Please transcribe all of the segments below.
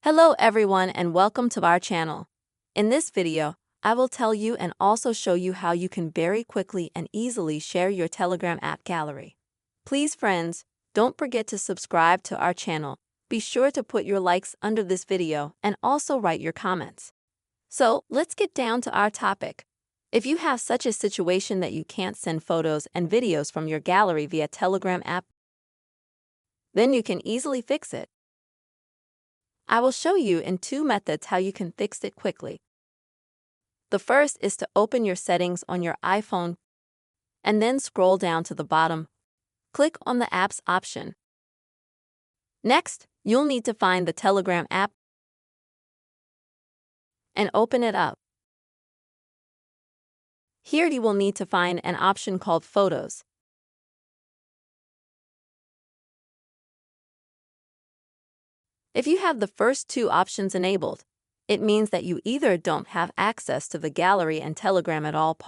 Hello everyone and welcome to our channel. In this video, I will tell you and also show you how you can very quickly and easily share your Telegram app gallery. Please friends, don't forget to subscribe to our channel. Be sure to put your likes under this video and also write your comments. So let's get down to our topic. If you have such a situation that you can't send photos and videos from your gallery via Telegram app, then you can easily fix it. I will show you in two methods how you can fix it quickly. The first is to open your settings on your iPhone and then scroll down to the bottom. Click on the Apps option. Next, you'll need to find the Telegram app and open it up. Here you will need to find an option called Photos. If you have the first two options enabled, it means that you either don't have access to the gallery and Telegram at all,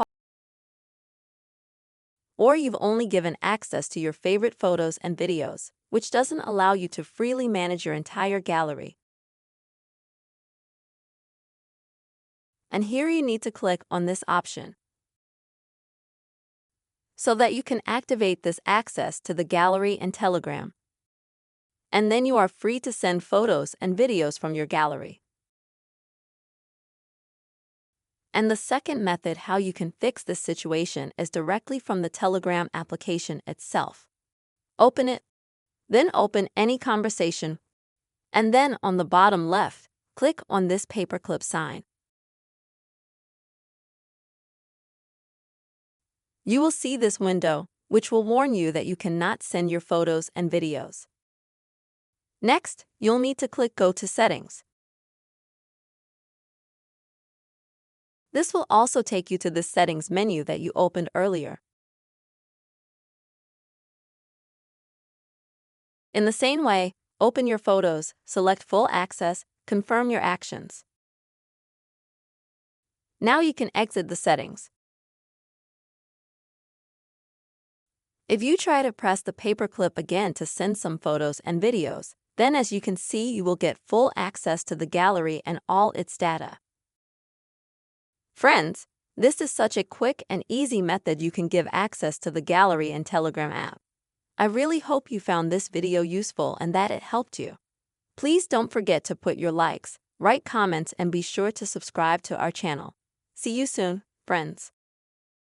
or you've only given access to your favorite photos and videos, which doesn't allow you to freely manage your entire gallery. And here you need to click on this option so that you can activate this access to the gallery and Telegram. And then you are free to send photos and videos from your gallery. And the second method how you can fix this situation is directly from the Telegram application itself. Open it, then open any conversation, and then on the bottom left, click on this paperclip sign. You will see this window, which will warn you that you cannot send your photos and videos. Next, you'll need to click Go to Settings. This will also take you to the Settings menu that you opened earlier. In the same way, open your photos, select Full Access, confirm your actions. Now you can exit the settings. If you try to press the paperclip again to send some photos and videos, then as you can see you will get full access to the gallery and all its data. Friends, this is such a quick and easy method you can give access to the gallery and Telegram app. I really hope you found this video useful and that it helped you. Please don't forget to put your likes, write comments and be sure to subscribe to our channel. See you soon, friends.